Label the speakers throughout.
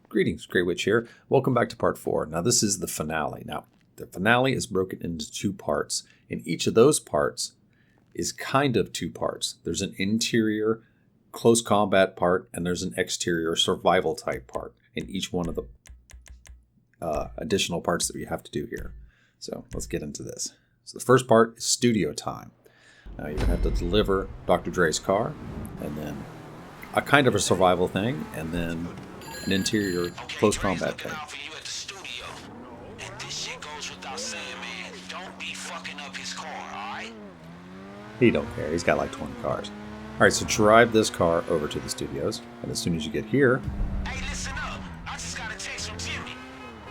Speaker 1: Greetings, Grey Witch here. Welcome back to part 4. Now this is the finale. Now, the finale is broken into 2 parts, and each of those parts is kind of 2 parts. There's an interior close combat part, and there's an exterior survival type part in each one of the additional parts that we have to do here. So let's get into this. So the first part is studio time. Now you're going to have to deliver Dr. Dre's car, and then a kind of a survival thing, and then an interior close combat thing. He don't care. He's got like 20 cars. All right, so drive this car over to the studios, and as soon as you get here,
Speaker 2: hey, listen up. I just got a text from Jimmy.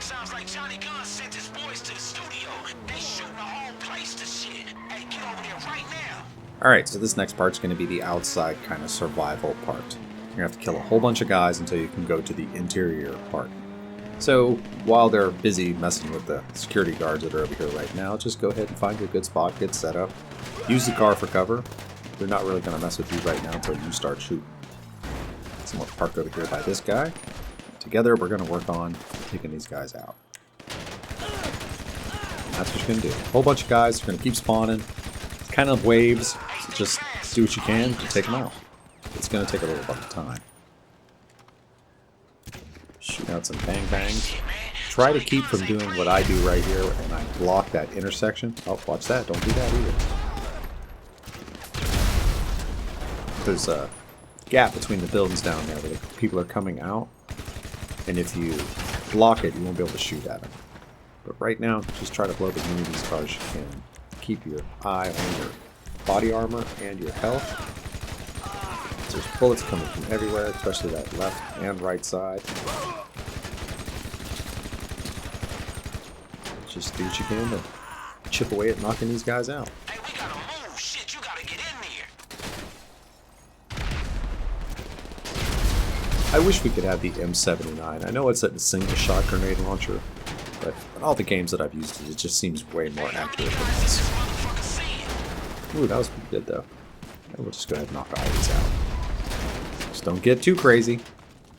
Speaker 2: Sounds like Johnny Gunn sent his boys to the studio. They shooting the whole place to shit. Hey, get over there right now.
Speaker 1: All right, so this next part's going to be the outside kind of survival part. You're going to have to kill a whole bunch of guys until you can go to the interior part. So while they're busy messing with the security guards that are over here right now, just go ahead and find a good spot, get set up, use the car for cover. They're not really going to mess with you right now until you start shooting. So we'll park over here by this guy. Together, we're going to work on taking these guys out. And that's what you're going to do. A whole bunch of guys are going to keep spawning. Kind of waves. So just do what you can to take them out. It's going to take a little bit of time. Shoot out some bang bangs. Try to keep from doing what I do right here, and I block that intersection. Oh, watch that. Don't do that either. There's a gap between the buildings down there where the people are coming out, and if you block it, you won't be able to shoot at them. But right now, just try to blow as many of these cars as you can. Keep your eye on your body armor and your health. There's bullets coming from everywhere, especially that left and right side. Just do what you can to chip away at knocking these guys out.
Speaker 2: Hey, we gotta move. Shit, you gotta get in there.
Speaker 1: I wish we could have the M79. I know it's a single shot grenade launcher, but in all the games that I've used it just seems way more accurate than this. Ooh, that was pretty good though. And we'll just go ahead and knock all these out. Just don't get too crazy.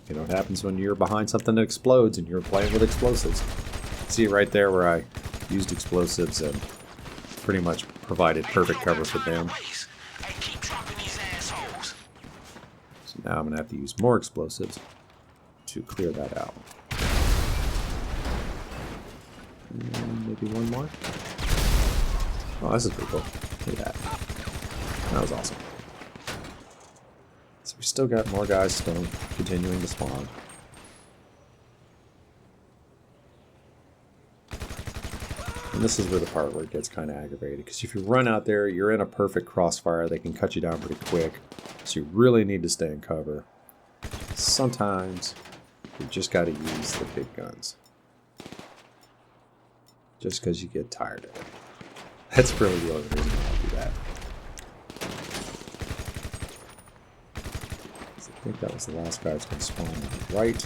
Speaker 1: You know what happens when you're behind something that explodes and you're playing with explosives. See right there where I used explosives and pretty much provided perfect cover for them. So now I'm going to have to use more explosives to clear that out. And maybe one more. Oh, this is pretty cool. Look at that. That was awesome. So we still got more guys still continuing to spawn. And this is where the part where it gets kind of aggravated. Because if you run out there, you're in a perfect crossfire. They can cut you down pretty quick. So you really need to stay in cover. Sometimes you just got to use the big guns. Just because you get tired of it. That's really the only reason I'll do that. I think that was the last guy that's going to spawn on the right.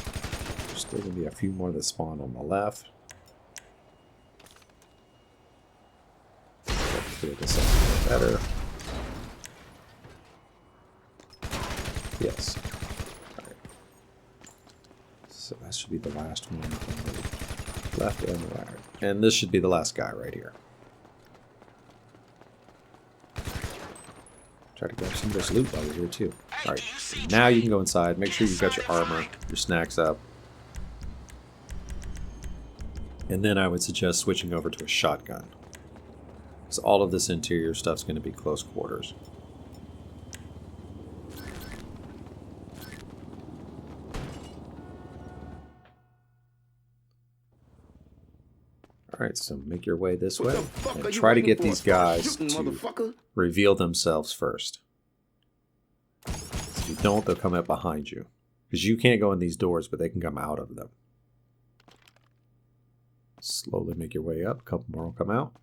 Speaker 1: There's still going to be a few more that spawn on the left. Clear this up a little better. Yes. Alright. So that should be the last one on the left and the right. And this should be the last guy right here. Try to grab some of this loot while you're here too. Alright, so now you can go inside. Make sure you've got your armor, your snacks up. And then I would suggest switching over to a shotgun. So all of this interior stuff's going to be close quarters. Alright, so make your way this way. And try to get these guys to reveal themselves first. If you don't, they'll come up behind you. Because you can't go in these doors, but they can come out of them. Slowly make your way up. A couple more will come out.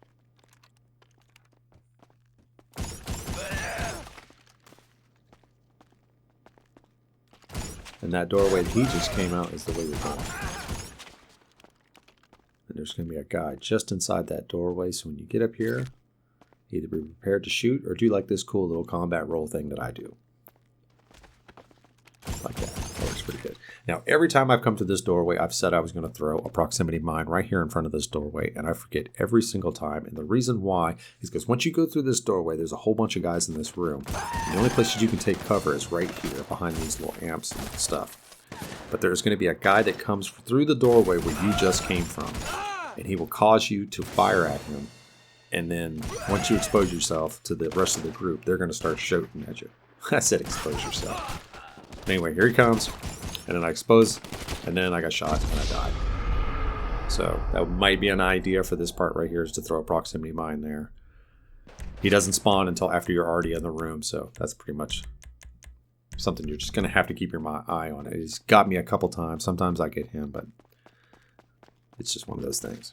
Speaker 1: And that doorway that he just came out is the way you're going. And there's going to be a guy just inside that doorway, so when you get up here, either be prepared to shoot or do like this cool little combat roll thing that I do. Like that. That works pretty good. Now, every time I've come to this doorway, I've said I was going to throw a proximity mine right here in front of this doorway, and I forget every single time. And the reason why is because once you go through this doorway, there's a whole bunch of guys in this room. And the only place that you can take cover is right here behind these little amps and stuff. But there's going to be a guy that comes through the doorway where you just came from, and he will cause you to fire at him. And then once you expose yourself to the rest of the group, they're going to start shooting at you. I said expose yourself. Anyway, here he comes. And then I expose, and then I got shot, and I died. So that might be an idea for this part right here, is to throw a proximity mine there. He doesn't spawn until after you're already in the room, so that's pretty much something you're just going to have to keep your eye on. He's got me a couple times. Sometimes I get him, but it's just one of those things.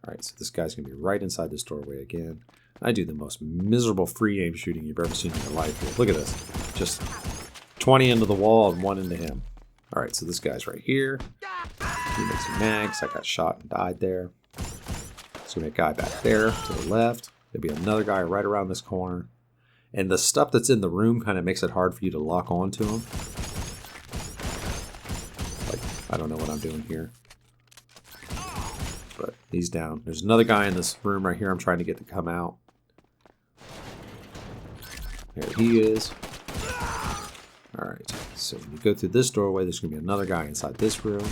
Speaker 1: Alright, so this guy's going to be right inside this doorway again. I do the most miserable free aim shooting you've ever seen in your life here. Look at this. Just 20 into the wall and 1 into him. Alright, so this guy's right here. He makes some mags. I got shot and died there. So we have a guy back there to the left. There'll be another guy right around this corner. And the stuff that's in the room kind of makes it hard for you to lock onto him. Like, I don't know what I'm doing here. But he's down. There's another guy in this room right here I'm trying to get to come out. There he is. Alright, so when you go through this doorway, there's going to be another guy inside this room.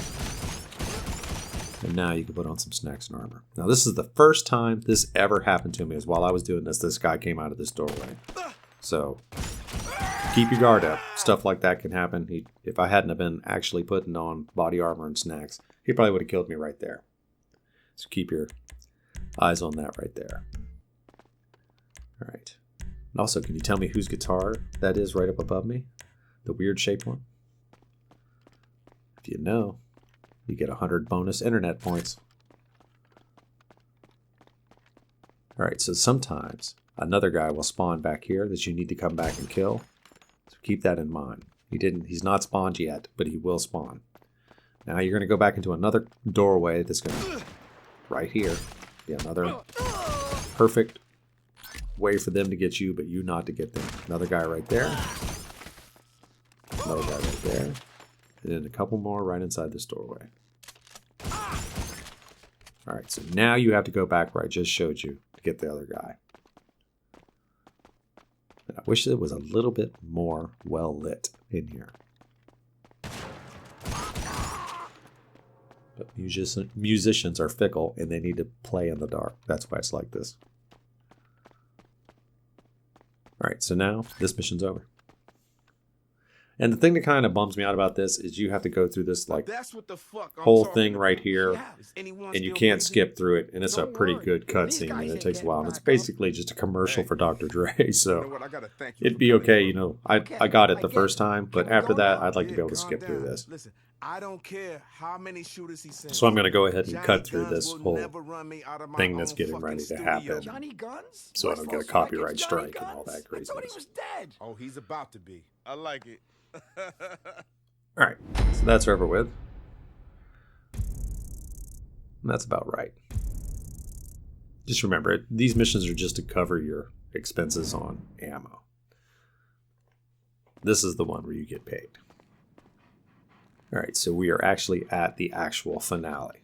Speaker 1: And now you can put on some snacks and armor. Now this is the first time this ever happened to me, is while I was doing this guy came out of this doorway. So, keep your guard up. Stuff like that can happen. If I hadn't have been actually putting on body armor and snacks, he probably would have killed me right there. So keep your eyes on that right there. Alright. And also, can you tell me whose guitar that is right up above me? The weird shaped one? If you know, you get 100 bonus internet points. Alright, so sometimes another guy will spawn back here that you need to come back and kill. So keep that in mind. He's not spawned yet, but he will spawn. Now you're going to go back into another doorway that's going to, right here, be another perfect way for them to get you, but you not to get them. Another guy right there. Another guy right there. And then a couple more right inside this doorway. Alright, so now you have to go back where I just showed you to get the other guy. And I wish it was a little bit more well lit in here. But musicians are fickle and they need to play in the dark. That's why it's like this. Alright, so now this mission's over. And the thing that kind of bums me out about this is you have to go through this like whole thing right here, and you can't skip through it, and it's a pretty good cutscene, and it takes a while. And it's basically just a commercial for Dr. Dre, so it'd be okay, you know. I got it the first time, but after that, I'd like to be able to skip through this.
Speaker 3: I don't care how many shooters he sends.
Speaker 1: So I'm going to go ahead and cut through this whole thing that's getting ready to happen, so I don't get a copyright strike and all that craziness.
Speaker 3: Oh, he's about to be. I like it.
Speaker 1: Alright, so that's over with. And that's about right. Just remember, these missions are just to cover your expenses on ammo. This is the one where you get paid. Alright, so we are actually at the actual finale.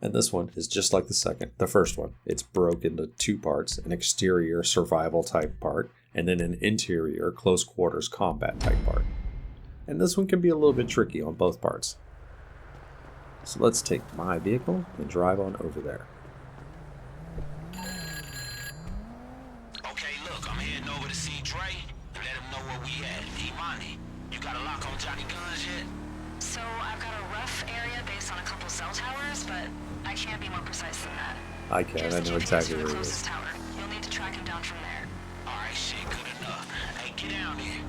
Speaker 1: And this one is just like the first one. It's broken into 2 parts, an exterior survival type part, and then an interior close quarters combat type part. And this one can be a little bit tricky on both parts. So let's take my vehicle and drive on over there.
Speaker 2: Okay, look, I'm heading over to see Dre and let him know where we at. Imani, you got a lock on Johnny Guns yet?
Speaker 4: So I've got a rough area based on a couple cell towers, but I can't be more precise than that.
Speaker 1: I can, I know exactly where it is.
Speaker 4: Tower. You'll need to track him down from there.
Speaker 2: Alright, shit, good enough. Hey, get down here.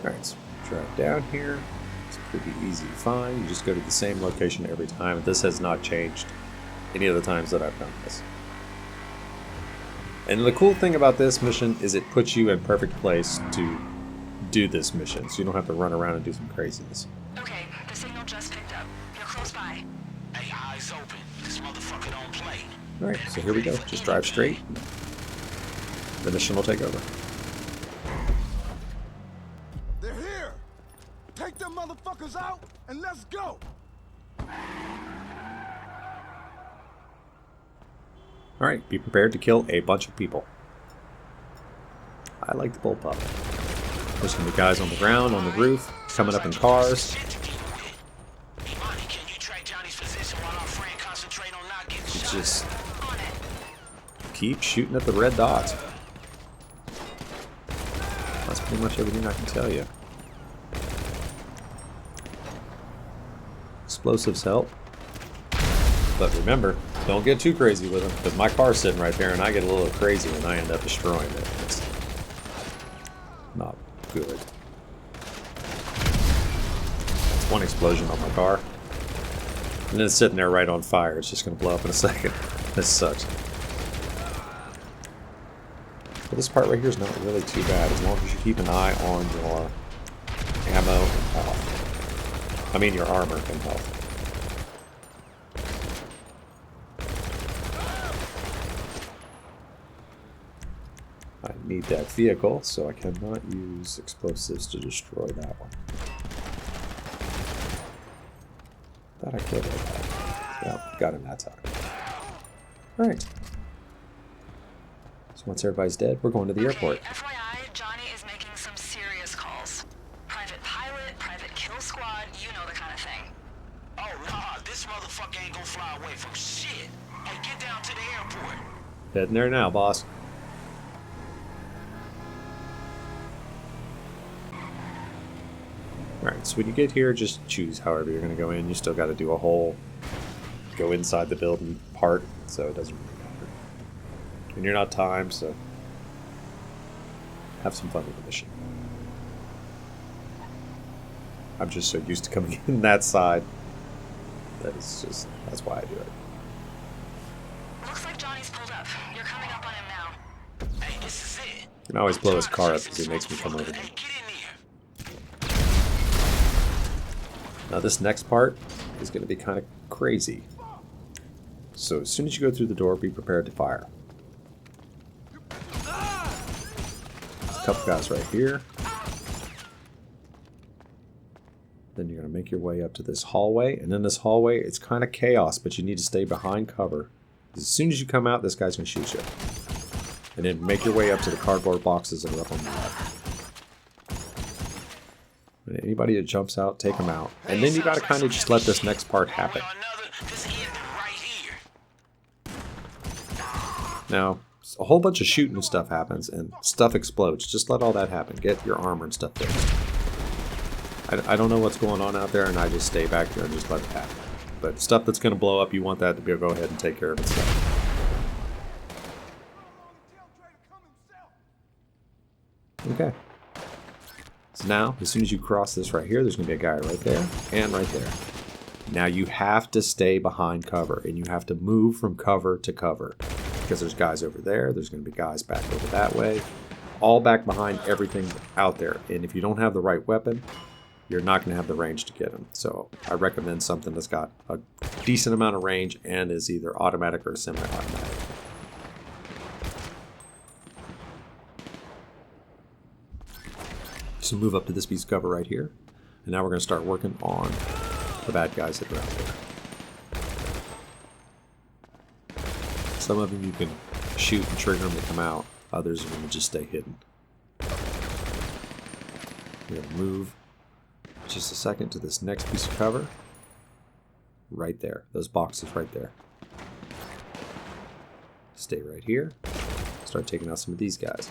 Speaker 1: Alright, so drive down here. It's pretty easy to find. You just go to the same location every time. This has not changed any of the times that I've done this. And the cool thing about this mission is it puts you in perfect place to do this mission, so you don't have to run around and do some craziness.
Speaker 4: Okay, the signal just picked up. You're close by.
Speaker 2: Hey, eyes open. This motherfucker don't play.
Speaker 1: Alright, so here we go. Just drive straight. The mission will take over.
Speaker 3: motherfuckers out and let's go.
Speaker 1: Alright, be prepared to kill a bunch of people. I like the bullpup. There's going to be guys on the ground, on the roof, coming up in cars. Just keep shooting at the red dots. That's pretty much everything I can tell you. Explosives help. But remember, don't get too crazy with them, because my car's sitting right there and I get a little crazy and I end up destroying it. It's not good. That's one explosion on my car. And then it's sitting there right on fire. It's just going to blow up in a second. This sucks. But this part right here is not really too bad, as long as you keep an eye on your ammo and health. I mean your armor and health. I need that vehicle, so I cannot use explosives to destroy that one. Thought I killed it. Yeah, got him that time. Alright. So once everybody's dead, we're going to the airport.
Speaker 4: FYI, Johnny is making some serious calls. Private pilot, private kill squad, you know the kind of thing.
Speaker 2: Oh, nah, this motherfucker ain't gonna fly away from shit. Hey, get down to the airport.
Speaker 1: Heading there now, boss. Alright, so when you get here, just choose however you're going to go in. You still got to do a whole go inside the building part, so it doesn't really matter. And you're not timed, so have some fun with the mission. I'm just so used to coming in that side that it's just, that's why I do it.
Speaker 4: Looks like Johnny's pulled up. You're coming up on him now.
Speaker 2: Hey, this is it.
Speaker 1: You can always blow his car up because he makes me come over
Speaker 2: Hey,
Speaker 1: here.
Speaker 2: get in there.
Speaker 1: Now this next part is going to be kind of crazy. So as soon as you go through the door, be prepared to fire. There's a couple guys right here. Then you're going to make your way up to this hallway. And in this hallway, it's kind of chaos, but you need to stay behind cover. As soon as you come out, this guy's going to shoot you. And then make your way up to the cardboard boxes that are up on the left. And anybody that jumps out, take them out. And then you got to kind of just let this next part happen. Now, a whole bunch of shooting and stuff happens, and stuff explodes. Just let all that happen. Get your armor and stuff fixed. I don't know what's going on out there, and I just stay back there and just let it happen. But stuff that's going to blow up, you want that to be go ahead and take care of itself. Okay. So now, as soon as you cross this right here, there's going to be a guy right there and right there. Now you have to stay behind cover, and you have to move from cover to cover. Because there's guys over there, there's going to be guys back over that way. All back behind everything out there. And if you don't have the right weapon, you're not going to have the range to get them. So I recommend something that's got a decent amount of range and is either automatic or semi-automatic. So move up to this piece of cover right here. And now we're going to start working on the bad guys that are out there. Some of them you can shoot and trigger them to come out. Others are going to just stay hidden. We're going to move just a second to this next piece of cover. Right there. Those boxes right there. Stay right here. Start taking out some of these guys.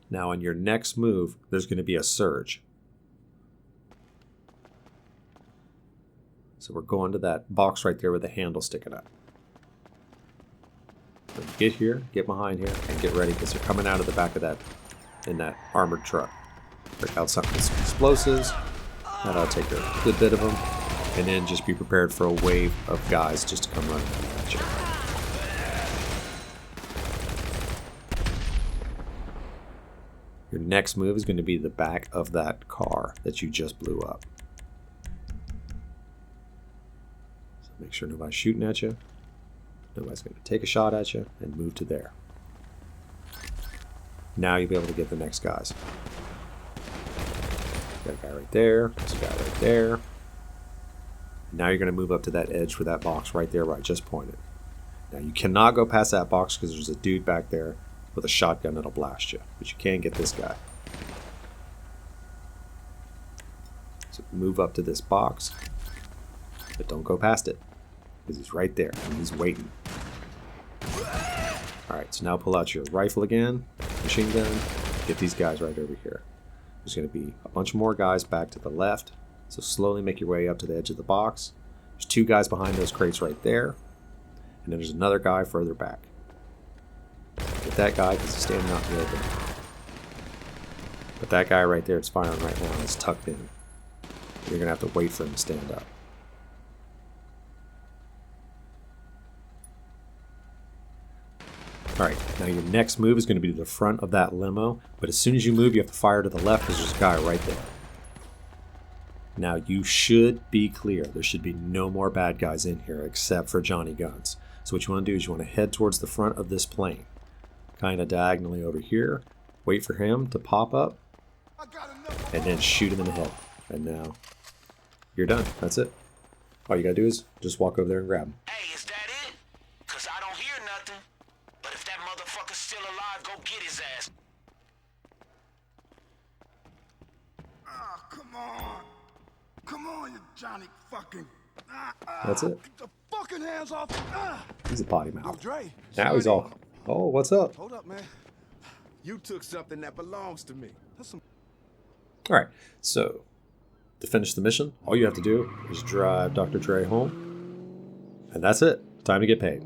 Speaker 1: Now on your next move, there's going to be a surge. So we're going to that box right there with the handle sticking up. So get here, get behind here, and get ready because they're coming out of the back of that, in that armored truck. Break out some explosives. That'll take a good bit of them. And then just be prepared for a wave of guys just to come running at you. Your next move is going to be the back of that car that you just blew up. Make sure nobody's shooting at you. Nobody's going to take a shot at you and move to there. Now you'll be able to get the next guys. Got a guy right there. There's a guy right there. Now you're going to move up to that edge for that box right there where I just pointed. Now you cannot go past that box because there's a dude back there with a shotgun that'll blast you. But you can get this guy. So move up to this box. But don't go past it. Because he's right there and he's waiting. Alright, so now pull out your rifle again. Machine gun. Get these guys right over here. There's going to be a bunch more guys back to the left. So slowly make your way up to the edge of the box. There's 2 guys behind those crates right there. And then there's another guy further back. Get that guy because he's standing out in the open. But that guy right there that's firing right now is tucked in. You're going to have to wait for him to stand up. Alright, now your next move is going to be to the front of that limo. But as soon as you move, you have to fire to the left because there's a guy right there. Now you should be clear. There should be no more bad guys in here except for Johnny Guns. So what you want to do is you want to head towards the front of this plane. Kind of diagonally over here. Wait for him to pop up. And then shoot him in the head. And now you're done. That's it. All you gotta do is just walk over there and grab him.
Speaker 2: Hey, is that it? Cause I don't hear nothing. But if that motherfucker's still alive, go get his ass.
Speaker 3: Ah, come on. Come on, you Johnny fucking.
Speaker 1: That's it.
Speaker 3: Get the fucking hands off.
Speaker 1: He's a potty
Speaker 3: Yo,
Speaker 1: mouth.
Speaker 3: Dre.
Speaker 1: Now he's all, oh, what's up?
Speaker 3: Hold up, man. You took something that belongs to me. That's some.
Speaker 1: Alright, so to finish the mission, all you have to do is drive Dr. Dre home. And that's it. Time to get paid.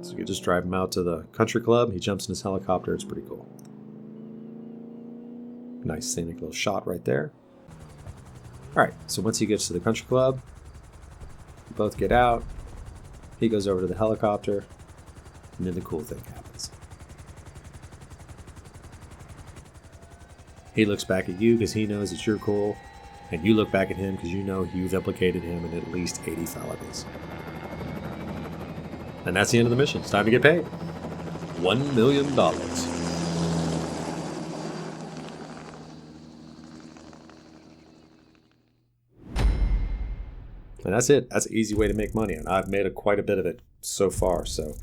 Speaker 1: So you can just drive him out to the country club. He jumps in his helicopter. It's pretty cool. Nice scenic little shot right there. Alright, so once he gets to the country club, you both get out. He goes over to the helicopter. And then the cool thing happens. He looks back at you because he knows that you're cool. And you look back at him because you know you've implicated him in at least 80 felonies. And that's the end of the mission. It's time to get paid. $1 million. And that's it. That's an easy way to make money. And I've made quite a bit of it so far. So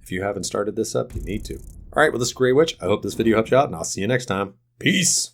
Speaker 1: if you haven't started this up, you need to. All right, well, this is Grey Witch. I hope this video helped you out, and I'll see you next time. Peace.